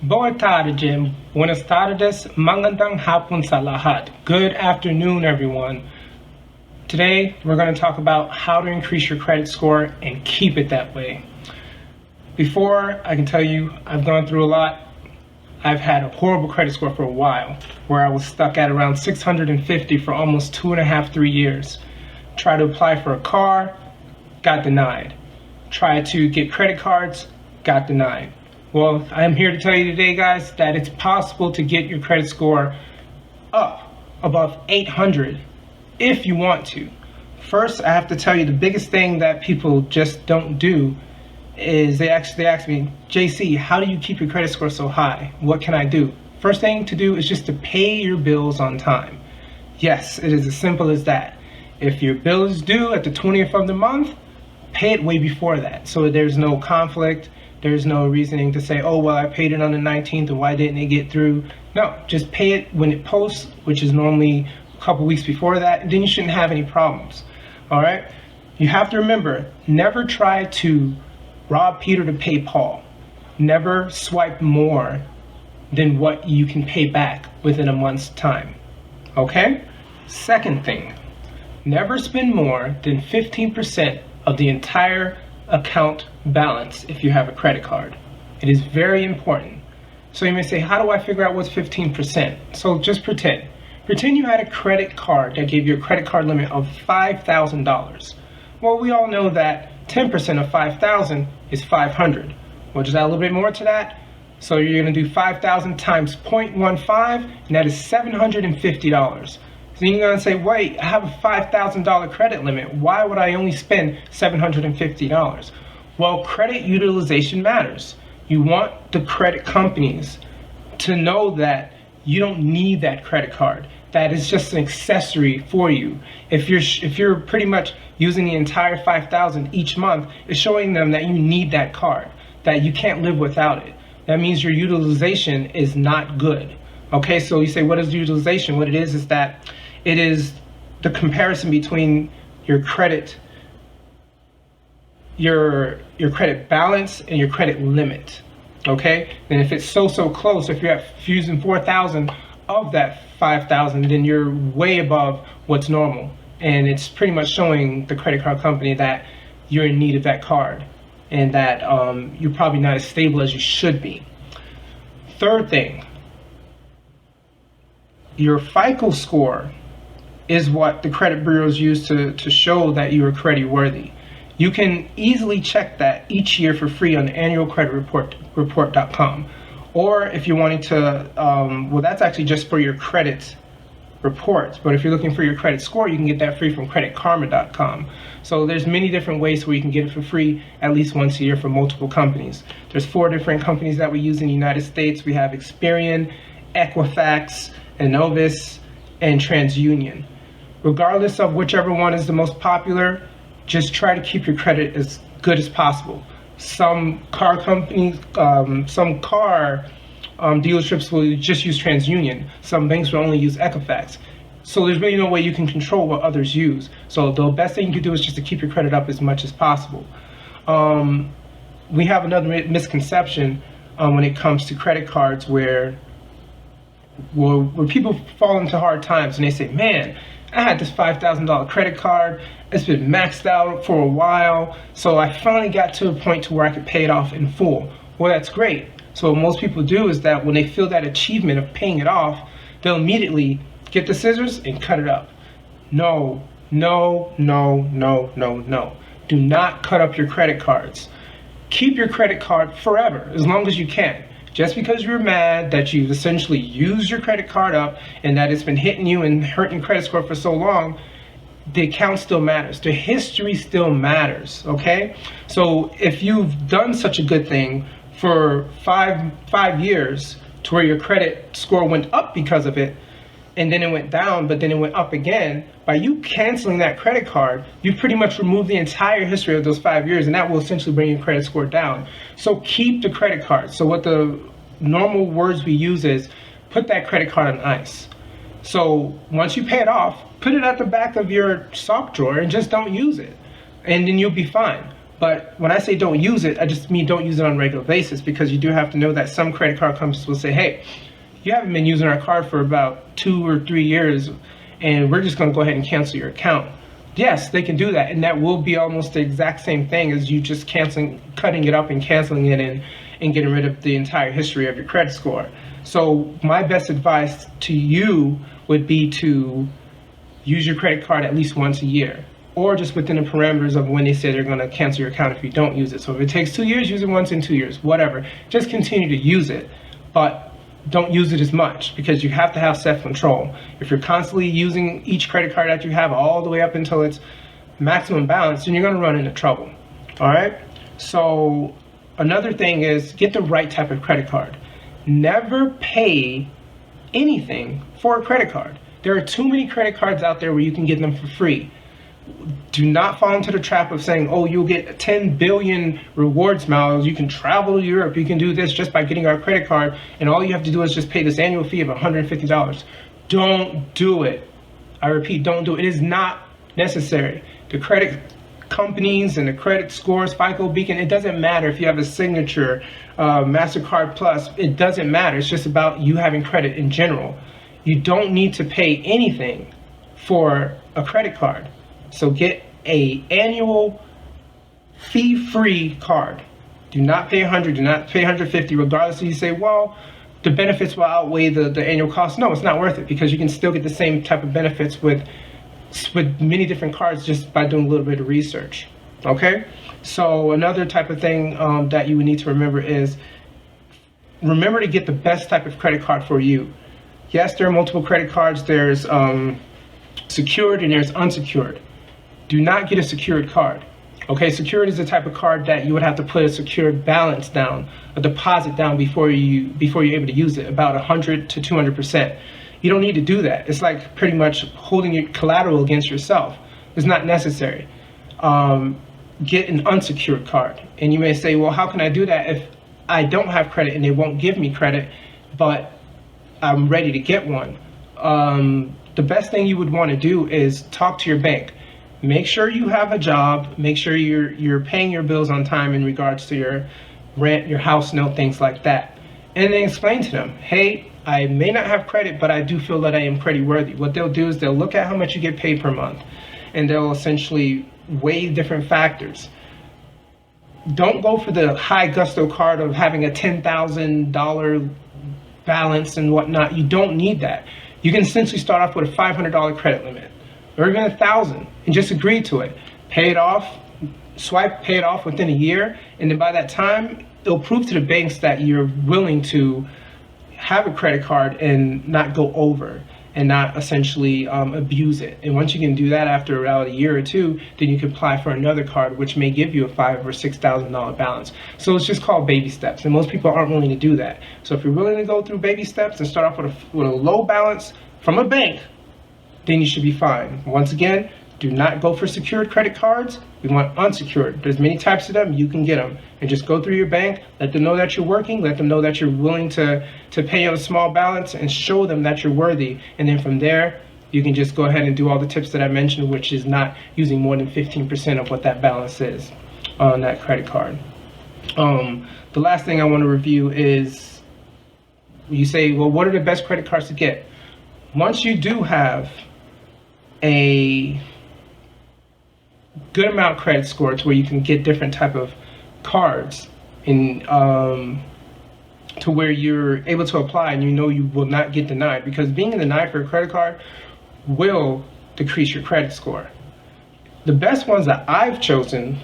Boa tarde, buenas tardes, magandang hapon sa lahat. Good afternoon, everyone. Today, we're going to talk about how to increase your credit score and keep it that way. Before, I can tell you, I've gone through a lot. I've had a horrible credit score for a while, where I was stuck at around 650 for almost 2.5, 3 years. Tried to apply for a car, got denied. Tried to get credit cards, got denied. Well, I'm here to tell you today, guys, that it's possible to get your credit score up above 800 if you want to. First, I have to tell you the biggest thing that people just don't do is they ask me, JC, how do you keep your credit score so high? What can I do? First thing to do is just to pay your bills on time. Yes, it is as simple as that. If your bill is due at the 20th of the month, pay it way before that, so there's no conflict. There's no reasoning to say, oh, well, I paid it on the 19th, and why didn't it get through? No, just pay it when it posts, which is normally a couple weeks before that, and then you shouldn't have any problems. All right? You have to remember, never try to rob Peter to pay Paul. Never swipe more than what you can pay back within a month's time. Okay? Second thing, never spend more than 15% of the entire account balance if you have a credit card. It is very important. So you may say, how do I figure out what's 15%? So just pretend you had a credit card that gave you a credit card limit of $5,000. Well, we all know that 10% of 5,000 is 500. We'll just add a little bit more to that. So you're going to do 5,000 times 0.15, and that is $750. So you're going to say, wait, I have a $5,000 credit limit. Why would I only spend $750? Well, credit utilization matters. You want the credit companies to know that you don't need that credit card. That is just an accessory for you. If you're pretty much using the entire $5,000 each month, it's showing them that you need that card, that you can't live without it. That means your utilization is not good. Okay, so you say, what is utilization? What it is that it is the comparison between your credit balance and your credit limit. Okay, and if it's so close, if you're using 4,000 of that 5,000, then you're way above what's normal, and it's pretty much showing the credit card company that you're in need of that card, and that you're probably not as stable as you should be. Third thing, your FICO score is what the credit bureaus use to show that you are credit worthy. You can easily check that each year for free on the annualcreditreport.com. Or if you're wanting to, well, that's actually just for your credit reports. But if you're looking for your credit score, you can get that free from creditkarma.com. So there's many different ways where you can get it for free at least once a year from multiple companies. There's 4 different companies that we use in the United States. We have Experian, Equifax, Innovis, and TransUnion. Regardless of whichever one is the most popular, just try to keep your credit as good as possible. Some car companies, some car dealerships will just use TransUnion. Some banks will only use Equifax. So there's really no way you can control what others use. So the best thing you can do is just to keep your credit up as much as possible. We have another misconception when it comes to credit cards where people fall into hard times and they say, man, I had this $5,000 credit card. It's been maxed out for a while, so I finally got to a point to where I could pay it off in full. Well, that's great. So what most people do is that when they feel that achievement of paying it off, they'll immediately get the scissors and cut it up. No. Do not cut up your credit cards. Keep your credit card forever, as long as you can. Just because you're mad that you've essentially used your credit card up and that it's been hitting you and hurting credit score for so long, the account still matters. The history still matters, okay? So if you've done such a good thing for five years to where your credit score went up because of it, and then it went down, but then it went up again, by you canceling that credit card, you've pretty much removed the entire history of those 5 years, and that will essentially bring your credit score down. So keep the credit card. So what the normal words we use is, put that credit card on ice. So once you pay it off, put it at the back of your sock drawer and just don't use it, and then you'll be fine. But when I say don't use it, I just mean don't use it on a regular basis, because you do have to know that some credit card companies will say, hey, you haven't been using our card for about 2 or 3 years, and we're just going to go ahead and cancel your account. Yes, they can do that, and that will be almost the exact same thing as you just cutting it up and canceling it and getting rid of the entire history of your credit score. So my best advice to you would be to use your credit card at least once a year, or just within the parameters of when they say they're going to cancel your account if you don't use it. So if it takes 2 years, use it once in 2 years, whatever. Just continue to use it, but don't use it as much, because you have to have self-control. If you're constantly using each credit card that you have all the way up until its maximum balance, then you're going to run into trouble. All right? So another thing is, get the right type of credit card. Never pay anything for a credit card. There are too many credit cards out there where you can get them for free. Do not fall into the trap of saying, oh, you'll get 10 billion rewards miles, you can travel to Europe, you can do this just by getting our credit card, and all you have to do is just pay this annual fee of $150. Don't do it. I repeat, don't do it. It is not necessary. The credit companies and the credit scores, FICO Beacon, it doesn't matter if you have a signature, MasterCard Plus, it doesn't matter. It's just about you having credit in general. You don't need to pay anything for a credit card. So get a annual fee-free card. Do not pay $100, do not pay $150, regardless if you say, well, the benefits will outweigh the annual cost. No, it's not worth it, because you can still get the same type of benefits with many different cards just by doing a little bit of research. Okay? So another type of thing that you would need to remember is, remember to get the best type of credit card for you. Yes, there are multiple credit cards. There's secured and there's unsecured. Do not get a secured card. Okay, secured is the type of card that you would have to put a secured balance down, a deposit down before you're able to use it, about 100 to 200%. You don't need to do that. It's like pretty much holding your collateral against yourself. It's not necessary. Get an unsecured card. And you may say, well, how can I do that if I don't have credit and they won't give me credit, but I'm ready to get one? The best thing you would want to do is talk to your bank. Make sure you have a job. Make sure you're paying your bills on time in regards to your rent, your house note, things like that. And then explain to them, hey, I may not have credit, but I do feel that I am credit worthy. What they'll do is they'll look at how much you get paid per month, and they'll essentially weigh different factors. Don't go for the high gusto card of having a $10,000 balance and whatnot. You don't need that. You can essentially start off with a $500 credit limit, or even $1,000, and just agree to it. Pay it off, pay it off within a year, and then by that time, it'll prove to the banks that you're willing to have a credit card and not go over and not essentially abuse it. And once you can do that after about a year or two, then you can apply for another card, which may give you a $5,000 or $6,000 balance. So it's just called baby steps, and most people aren't willing to do that. So if you're willing to go through baby steps and start off with a low balance from a bank, then you should be fine. Once again, do not go for secured credit cards. We want unsecured. There's many types of them. You can get them. And just go through your bank, let them know that you're working, let them know that you're willing to pay a small balance, and show them that you're worthy. And then from there, you can just go ahead and do all the tips that I mentioned, which is not using more than 15% of what that balance is on that credit card. The last thing I want to review is, you say, well, what are the best credit cards to get? Once you do have a good amount credit score to where you can get different type of cards in to where you're able to apply and you know you will not get denied, because being denied for a credit card will decrease your credit score. The best ones that I've chosen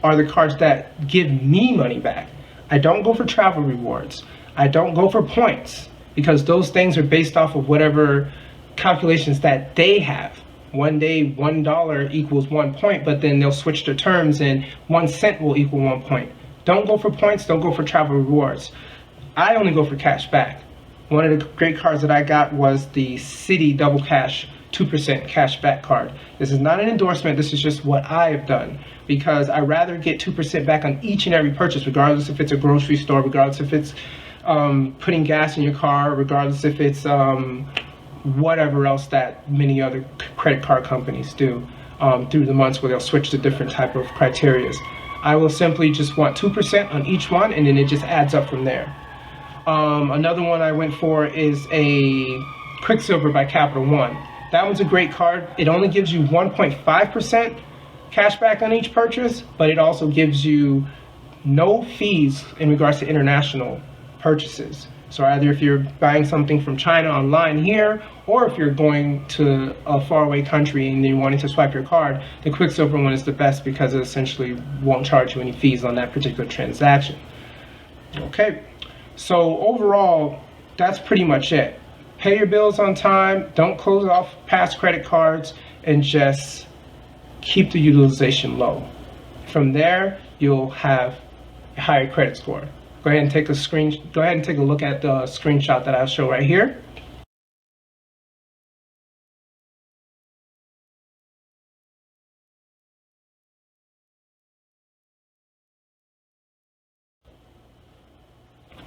are the cards that give me money back. I don't go for travel rewards. I don't go for points, because those things are based off of whatever calculations that they have. One day, $1 equals 1 point, but then they'll switch the terms and 1 cent will equal 1 point. Don't go for points, don't go for travel rewards. I only go for cash back. One of the great cards that I got was the Citi Double Cash 2% cash back card. This is not an endorsement, this is just what I have done, because I rather get 2% back on each and every purchase, regardless if it's a grocery store, regardless if it's putting gas in your car, regardless if it's whatever else that many other credit card companies do through the months, where they'll switch to different type of criterias. I will simply just want 2% on each one, and then it just adds up from there. Another one I went for is a Quicksilver by Capital One. That one's a great card. It only gives you 1.5% cash back on each purchase, but it also gives you no fees in regards to international purchases. So either if you're buying something from China online here, or if you're going to a faraway country and you're wanting to swipe your card, the Quicksilver one is the best because it essentially won't charge you any fees on that particular transaction. Okay, so overall, that's pretty much it. Pay your bills on time, don't close off past credit cards, and just keep the utilization low. From there, you'll have a higher credit score. Go ahead and take a look at the screenshot that I'll show right here.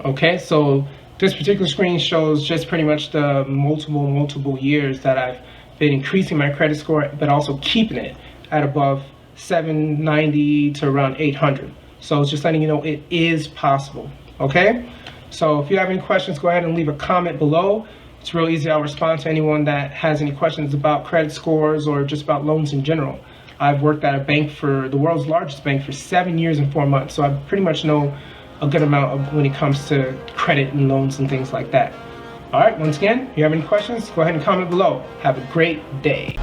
Okay, so this particular screen shows just pretty much the multiple years that I've been increasing my credit score, but also keeping it at above 790 to around 800. So it's just letting you know it is possible. Okay, so if you have any questions, go ahead and leave a comment below. It's real easy. I'll respond to anyone that has any questions about credit scores or just about loans in general. I've worked at a bank, for the world's largest bank, for 7 years and 4 months, so I pretty much know a good amount of when it comes to credit and loans and things like that. All right, once again, if you have any questions, go ahead and comment below. Have a great day.